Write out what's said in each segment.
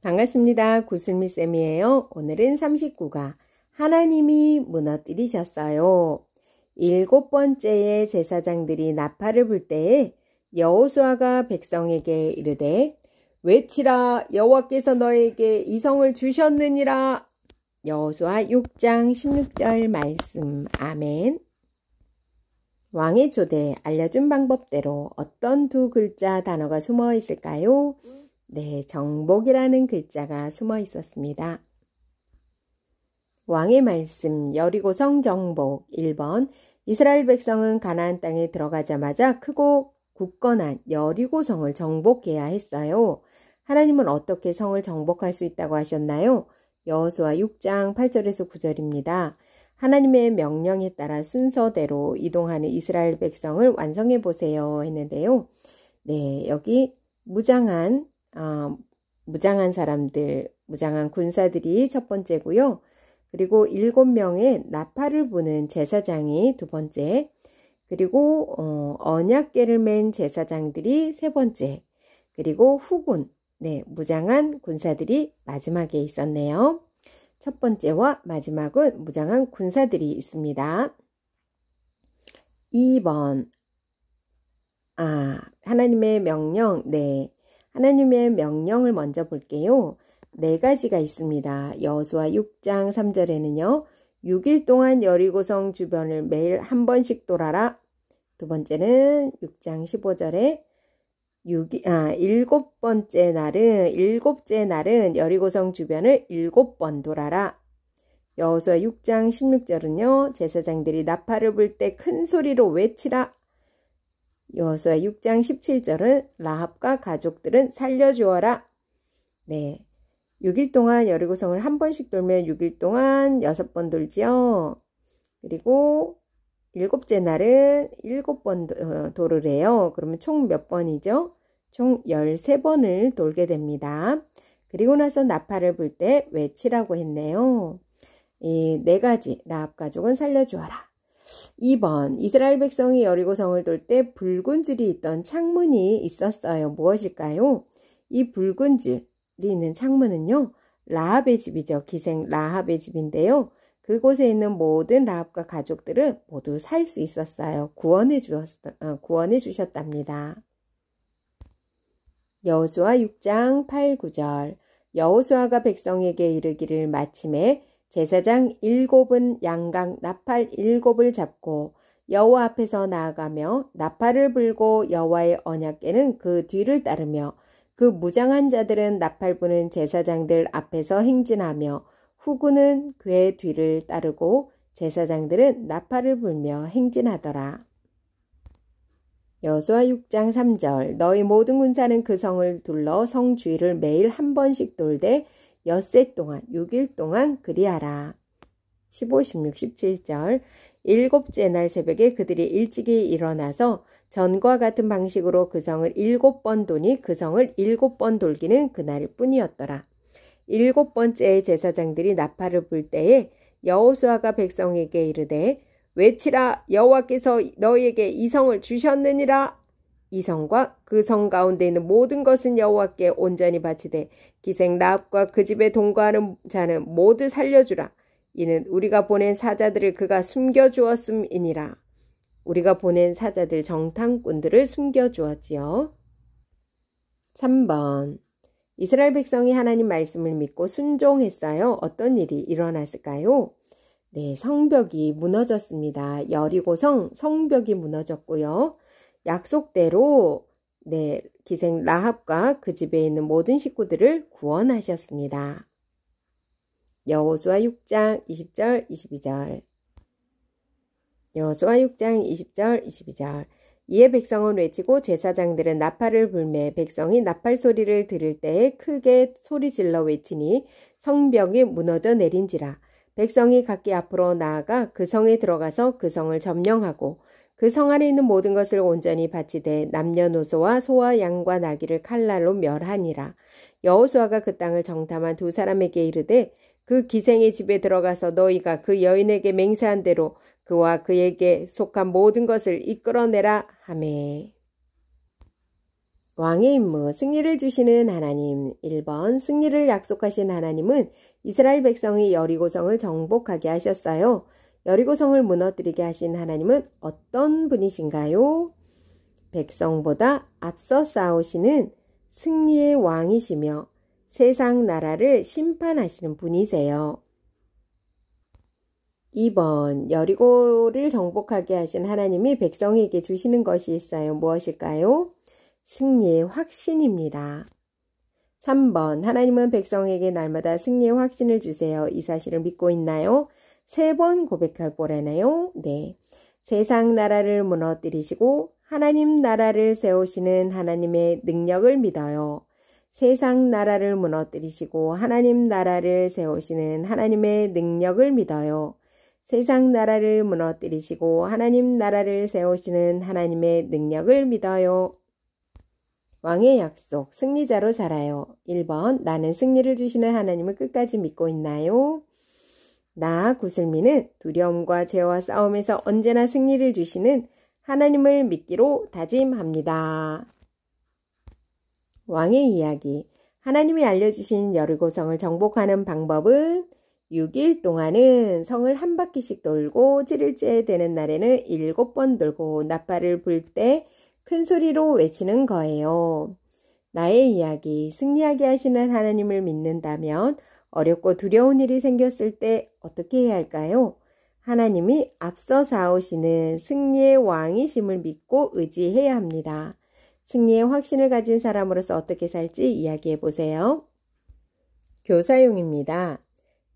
반갑습니다. 구슬미쌤이에요. 오늘은 39가 하나님이 무너뜨리셨어요. 7번째의 제사장들이 나팔을 불 때에 여호수아가 백성에게 이르되 외치라 여호와께서 너에게 이 성을 주셨느니라. 여호수아 6장 16절 말씀. 아멘. 왕의 초대 알려준 방법대로 어떤 두 글자 단어가 숨어 있을까요? 네, 정복이라는 글자가 숨어 있었습니다. 왕의 말씀 여리고성 정복 1번 이스라엘 백성은 가나안 땅에 들어가자마자 크고 굳건한 여리고성을 정복해야 했어요. 하나님은 어떻게 성을 정복할 수 있다고 하셨나요? 여호수아 6장 8절에서 9절입니다. 하나님의 명령에 따라 순서대로 이동하는 이스라엘 백성을 완성해 보세요 했는데요. 네, 여기 무장한 사람들, 무장한 군사들이 첫 번째고요. 그리고 7명의 나팔을 부는 제사장이 두 번째, 그리고 언약궤를 맨 제사장들이 세 번째, 그리고 후군, 네, 무장한 군사들이 마지막에 있었네요. 첫 번째와 마지막은 무장한 군사들이 있습니다. 2번, 하나님의 명령, 네. 하나님의 명령을 먼저 볼게요. 4가지가 있습니다. 여호수아 6장 3절에는요. 6일 동안 여리고성 주변을 매일 한 번씩 돌아라. 두 번째는 6장 15절에 일곱째 날은 여리고성 주변을 7번 돌아라. 여호수아 6장 16절은요. 제사장들이 나팔을 불 때 큰 소리로 외치라. 여호수아 6장 17절은 라합과 가족들은 살려주어라. 네, 6일 동안 여리고성을 한 번씩 돌면 6일 동안 6번 돌지요. 그리고 7째 날은 7번 돌으래요. 그러면 총 몇 번이죠? 총 13번을 돌게 됩니다. 그리고 나서 나팔을 불 때 외치라고 했네요. 이 4가지 라합 가족은 살려주어라. 2번 이스라엘 백성이 여리고성을 돌 때 붉은 줄이 있던 창문이 있었어요. 무엇일까요? 이 붉은 줄이 있는 창문은요. 라합의 집이죠. 기생 라합의 집인데요. 그곳에 있는 모든 라합과 가족들을 모두 살 수 있었어요. 구원해 주셨답니다. 여호수아 6장 8, 9절 여호수아가 백성에게 이르기를 마침에 제사장 7은 양각 나팔 7을 잡고 여호와 앞에서 나아가며 나팔을 불고 여호와의 언약궤는 그 뒤를 따르며 그 무장한 자들은 나팔 부는 제사장들 앞에서 행진하며 후군은 궤 뒤를 따르고 제사장들은 나팔을 불며 행진하더라. 여호수아 6장 3절 너희 모든 군사는 그 성을 둘러 성 주위를 매일 한 번씩 돌되 엿새 동안 6일 동안 그리하라. 15, 16, 17절 7째 날 새벽에 그들이 일찍이 일어나서 전과 같은 방식으로 그 성을 7번 도니 그 성을 7번 돌기는 그날 뿐이었더라. 7번째 제사장들이 나팔을 불 때에 여호수아가 백성에게 이르되 외치라 여호와께서 너희에게 이 성을 주셨느니라. 이 성과 그 성 가운데 있는 모든 것은 여호와께 온전히 바치되 기생 라합과 그 집에 동거하는 자는 모두 살려주라. 이는 우리가 보낸 사자들을 그가 숨겨주었음이니라. 우리가 보낸 사자들 정탐꾼들을 숨겨주었지요. 3번 이스라엘 백성이 하나님 말씀을 믿고 순종했어요. 어떤 일이 일어났을까요? 네, 성벽이 무너졌습니다. 여리고성 성벽이 무너졌고요. 약속대로 네, 기생 라합과 그 집에 있는 모든 식구들을 구원하셨습니다. 여호수아 6장 20절 22절 여호수아 6장 20절 22절 이에 백성은 외치고 제사장들은 나팔을 불매 백성이 나팔 소리를 들을 때에 크게 소리질러 외치니 성벽이 무너져 내린지라. 백성이 각기 앞으로 나아가 그 성에 들어가서 그 성을 점령하고 그 성 안에 있는 모든 것을 온전히 바치되 남녀노소와 소와 양과 나귀를 칼날로 멸하니라. 여호수아가 그 땅을 정탐한 두 사람에게 이르되 그 기생의 집에 들어가서 너희가 그 여인에게 맹세한 대로 그와 그에게 속한 모든 것을 이끌어내라 하매. 왕의 임무, 승리를 주시는 하나님. 1번, 승리를 약속하신 하나님은 이스라엘 백성이 여리고성을 정복하게 하셨어요. 여리고성을 무너뜨리게 하신 하나님은 어떤 분이신가요? 백성보다 앞서 싸우시는 승리의 왕이시며 세상 나라를 심판하시는 분이세요. 2번, 여리고를 정복하게 하신 하나님이 백성에게 주시는 것이 있어요. 무엇일까요? 승리의 확신입니다. 3번, 하나님은 백성에게 날마다 승리의 확신을 주세요. 이 사실을 믿고 있나요? 3번 고백할 뻔하네요. 네. 세상 나라를 무너뜨리시고 하나님 나라를 세우시는 하나님의 능력을 믿어요. 세상 나라를 무너뜨리시고 하나님 나라를 세우시는 하나님의 능력을 믿어요. 세상 나라를 무너뜨리시고 하나님 나라를 세우시는 하나님의 능력을 믿어요. 왕의 약속, 승리자로 살아요. 1번, 나는 승리를 주시는 하나님을 끝까지 믿고 있나요? 나 구슬미는 두려움과 죄와 싸움에서 언제나 승리를 주시는 하나님을 믿기로 다짐합니다. 왕의 이야기, 하나님이 알려주신 여리고성을 정복하는 방법은 6일 동안은 성을 한 바퀴씩 돌고 7일째 되는 날에는 7번 돌고 나팔을 불 때 큰 소리로 외치는 거예요. 나의 이야기, 승리하게 하시는 하나님을 믿는다면 어렵고 두려운 일이 생겼을 때 어떻게 해야 할까요? 하나님이 앞서 싸우시는 승리의 왕이심을 믿고 의지해야 합니다. 승리의 확신을 가진 사람으로서 어떻게 살지 이야기해 보세요. 교사용입니다.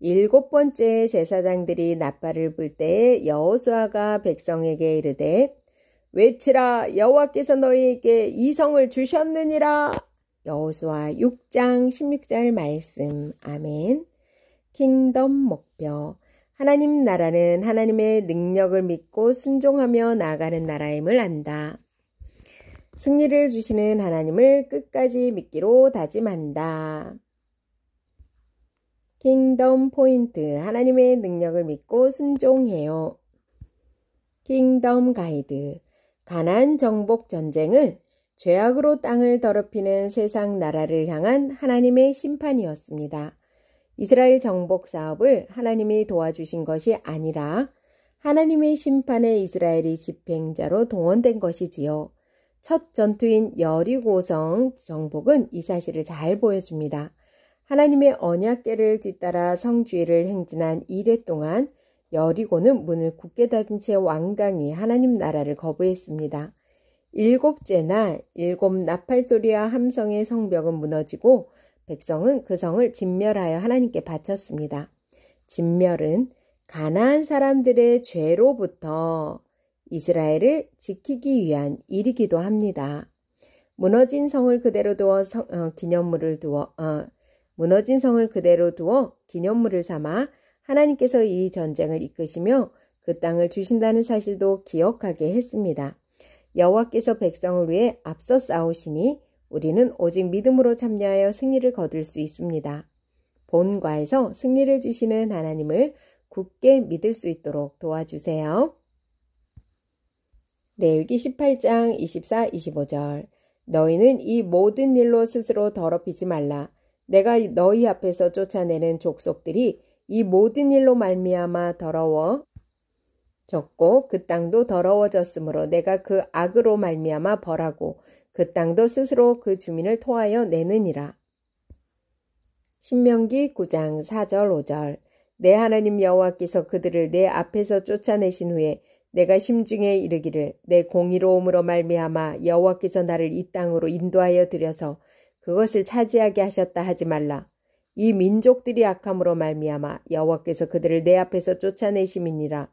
7번째 제사장들이 나팔을 불 때에 여호수아가 백성에게 이르되 외치라, 여호와께서 너희에게 이 성을 주셨느니라. 여호수아 6장 16절 말씀. 아멘. 킹덤 목표, 하나님 나라는 하나님의 능력을 믿고 순종하며 나아가는 나라임을 안다. 승리를 주시는 하나님을 끝까지 믿기로 다짐한다. 킹덤 포인트, 하나님의 능력을 믿고 순종해요. 킹덤 가이드, 가나안 정복 전쟁은 죄악으로 땅을 더럽히는 세상 나라를 향한 하나님의 심판이었습니다. 이스라엘 정복 사업을 하나님이 도와주신 것이 아니라 하나님의 심판에 이스라엘이 집행자로 동원된 것이지요. 첫 전투인 여리고성 정복은 이 사실을 잘 보여줍니다. 하나님의 언약궤를 뒤따라 성주의를 행진한 이래 동안 여리고는 문을 굳게 닫은 채 완강히 하나님 나라를 거부했습니다. 7째 날 7 나팔소리와 함성의 성벽은 무너지고 백성은 그 성을 진멸하여 하나님께 바쳤습니다. 진멸은 가나안 사람들의 죄로부터 이스라엘을 지키기 위한 일이기도 합니다. 무너진 성을 그대로 두어 기념물을 삼아 하나님께서 이 전쟁을 이끄시며 그 땅을 주신다는 사실도 기억하게 했습니다. 여호와께서 백성을 위해 앞서 싸우시니 우리는 오직 믿음으로 참여하여 승리를 거둘 수 있습니다. 본과에서 승리를 주시는 하나님을 굳게 믿을 수 있도록 도와주세요. 레위기 18장 24, 25절. 너희는 이 모든 일로 스스로 더럽히지 말라. 내가 너희 앞에서 쫓아내는 족속들이 이 모든 일로 말미암아 더러워졌고 그 땅도 더러워졌으므로 내가 그 악으로 말미암아 벌하고 그 땅도 스스로 그 주민을 토하여 내느니라. 신명기 9장 4절 5절. 내 하나님 여호와께서 그들을 내 앞에서 쫓아내신 후에 내가 심중에 이르기를 내 공의로움으로 말미암아 여호와께서 나를 이 땅으로 인도하여 들여서 그것을 차지하게 하셨다 하지 말라. 이 민족들이 악함으로 말미암아 여호와께서 그들을 내 앞에서 쫓아내심이니라.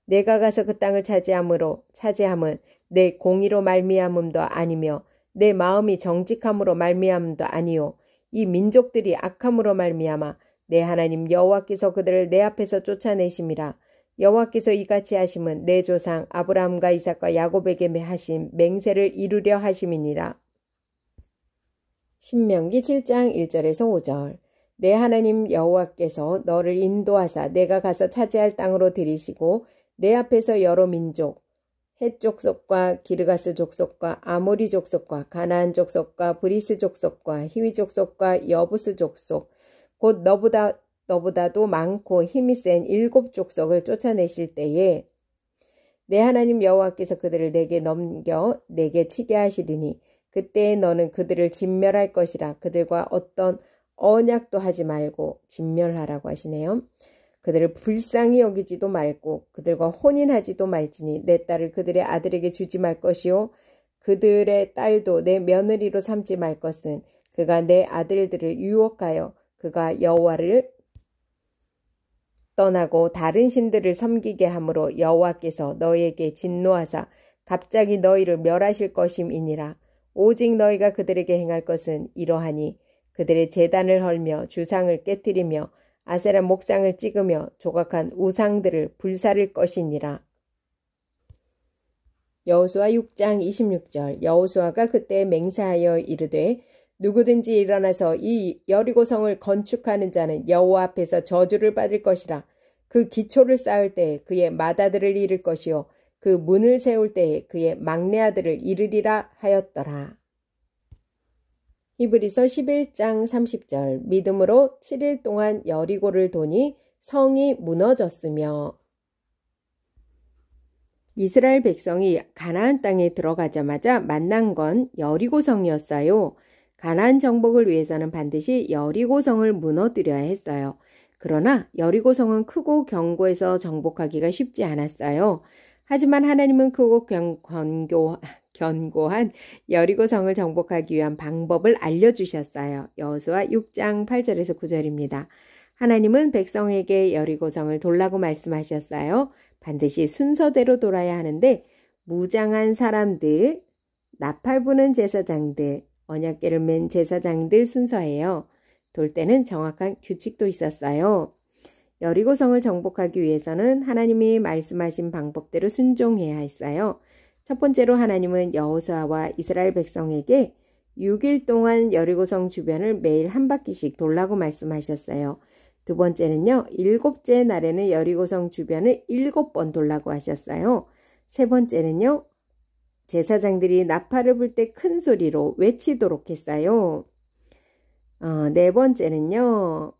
내가 가서 그 땅을 차지함은 내 공의로 말미암음도 아니며 내 마음이 정직함으로 말미암음도 아니요. 이 민족들이 악함으로 말미암아 내 하나님 여호와께서 그들을 내 앞에서 쫓아내심이라. 여호와께서 이같이 하심은 내 조상 아브라함과 이삭과 야곱에게 하신 맹세를 이루려 하심이니라. 신명기 7장 1절에서 5절. 내 하나님 여호와께서 너를 인도하사 내가 가서 차지할 땅으로 들이시고 내 앞에서 여러 민족 헷 족속과 기르가스 족속과 아모리 족속과 가나안 족속과 브리스 족속과 히위 족속과 여부스 족속 곧 너보다도 많고 힘이 센 7 족속을 쫓아내실 때에 내 하나님 여호와께서 그들을 내게 넘겨 내게 치게 하시리니 그때에 너는 그들을 진멸할 것이라. 그들과 어떤 언약도 하지 말고 진멸하라고 하시네요. 그들을 불쌍히 여기지도 말고 그들과 혼인하지도 말지니 내 딸을 그들의 아들에게 주지 말 것이요 그들의 딸도 내 며느리로 삼지 말 것은 그가 내 아들들을 유혹하여 그가 여호와를 떠나고 다른 신들을 섬기게 함으로 여호와께서 너희에게 진노하사 갑자기 너희를 멸하실 것임이니라. 오직 너희가 그들에게 행할 것은 이러하니 그들의 제단을 헐며 주상을 깨뜨리며 아세라 목상을 찍으며 조각한 우상들을 불사를 것이니라. 여호수아 6장 26절. 여호수아가 그때 맹세하여 이르되 누구든지 일어나서 이 여리고성을 건축하는 자는 여호와 앞에서 저주를 받을 것이라. 그 기초를 쌓을 때에 그의 맏아들을 이를 것이요 그 문을 세울 때에 그의 막내 아들을 이르리라 하였더라. 히브리서 11장 30절. 믿음으로 7일 동안 여리고를 도니 성이 무너졌으며. 이스라엘 백성이 가나안 땅에 들어가자마자 만난 건 여리고성이었어요. 가나안 정복을 위해서는 반드시 여리고성을 무너뜨려야 했어요. 그러나 여리고성은 크고 견고해서 정복하기가 쉽지 않았어요. 하지만 하나님은 크고 견고한 여리고성을 정복하기 위한 방법을 알려주셨어요. 여호수아 6장 8절에서 9절입니다. 하나님은 백성에게 여리고성을 돌라고 말씀하셨어요. 반드시 순서대로 돌아야 하는데 무장한 사람들, 나팔 부는 제사장들, 언약궤를 맨 제사장들 순서예요. 돌 때는 정확한 규칙도 있었어요. 여리고성을 정복하기 위해서는 하나님이 말씀하신 방법대로 순종해야 했어요. 첫 번째로 하나님은 여호수아와 이스라엘 백성에게 6일 동안 여리고성 주변을 매일 한 바퀴씩 돌라고 말씀하셨어요. 두 번째는요, 7째 날에는 여리고성 주변을 7번 돌라고 하셨어요. 세 번째는요, 제사장들이 나팔을 불 때 큰 소리로 외치도록 했어요. 네 번째는요,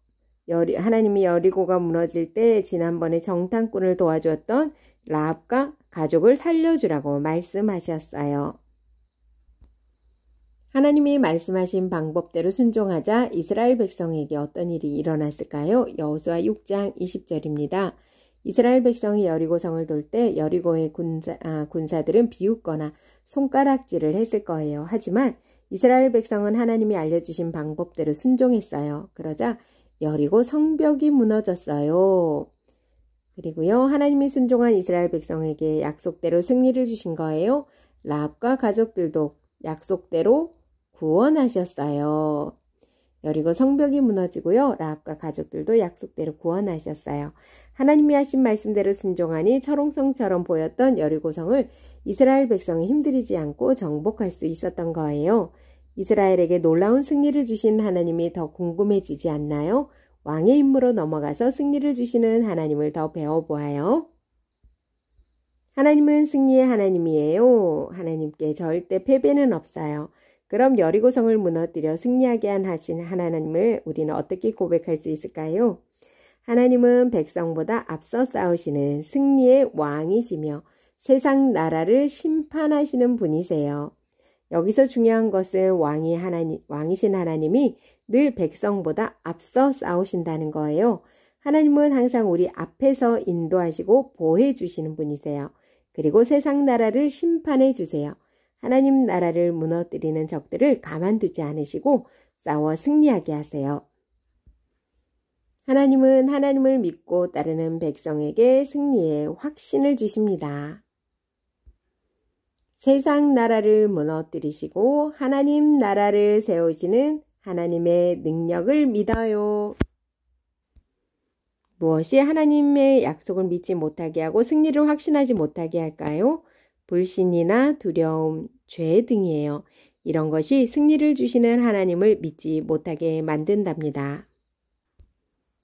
하나님이 여리고가 무너질 때 지난번에 정탐꾼을 도와주었던 라합과 가족을 살려주라고 말씀하셨어요. 하나님이 말씀하신 방법대로 순종하자 이스라엘 백성에게 어떤 일이 일어났을까요? 여호수아 6장 20절입니다. 이스라엘 백성이 여리고성을 돌 때 여리고의 군사들은 비웃거나 손가락질을 했을 거예요. 하지만 이스라엘 백성은 하나님이 알려주신 방법대로 순종했어요. 그러자 여리고 성벽이 무너졌어요. 그리고요, 하나님이 순종한 이스라엘 백성에게 약속대로 승리를 주신 거예요. 라합과 가족들도 약속대로 구원하셨어요. 여리고 성벽이 무너지고요. 라합과 가족들도 약속대로 구원하셨어요. 하나님이 하신 말씀대로 순종하니 철옹성처럼 보였던 여리고성을 이스라엘 백성이 힘들이지 않고 정복할 수 있었던 거예요. 이스라엘에게 놀라운 승리를 주신 하나님이 더 궁금해지지 않나요? 왕의 임무로 넘어가서 승리를 주시는 하나님을 더 배워보아요. 하나님은 승리의 하나님이에요. 하나님께 절대 패배는 없어요. 그럼 여리고성을 무너뜨려 승리하게 하신 하나님을 우리는 어떻게 고백할 수 있을까요? 하나님은 백성보다 앞서 싸우시는 승리의 왕이시며 세상 나라를 심판하시는 분이세요. 여기서 중요한 것은 왕이신 하나님이 늘 백성보다 앞서 싸우신다는 거예요. 하나님은 항상 우리 앞에서 인도하시고 보호해 주시는 분이세요. 그리고 세상 나라를 심판해 주세요. 하나님 나라를 무너뜨리는 적들을 가만두지 않으시고 싸워 승리하게 하세요. 하나님은 하나님을 믿고 따르는 백성에게 승리의 확신을 주십니다. 세상 나라를 무너뜨리시고 하나님 나라를 세우시는 하나님의 능력을 믿어요. 무엇이 하나님의 약속을 믿지 못하게 하고 승리를 확신하지 못하게 할까요? 불신이나 두려움, 죄 등이에요. 이런 것이 승리를 주시는 하나님을 믿지 못하게 만든답니다.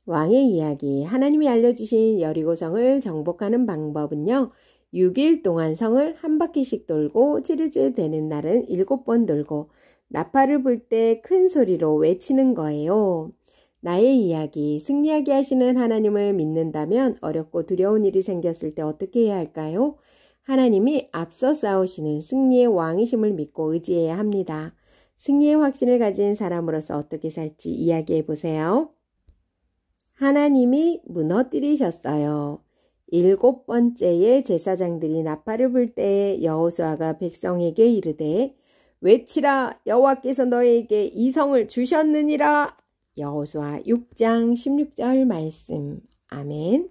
왕의 이야기, 하나님이 알려주신 여리고성을 정복하는 방법은요. 6일 동안 성을 한 바퀴씩 돌고 7일째 되는 날은 7번 돌고 나팔을 불 때 큰 소리로 외치는 거예요. 나의 이야기, 승리하게 하시는 하나님을 믿는다면 어렵고 두려운 일이 생겼을 때 어떻게 해야 할까요? 하나님이 앞서 싸우시는 승리의 왕이심을 믿고 의지해야 합니다. 승리의 확신을 가진 사람으로서 어떻게 살지 이야기해 보세요. 하나님이 무너뜨리셨어요. 7번째에 제사장들이 나팔을 불 때에 여호수아가 백성에게 이르되 외치라 여호와께서 너희에게 이 성을 주셨느니라. 여호수아 6장 16절 말씀. 아멘.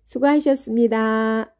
수고하셨습니다.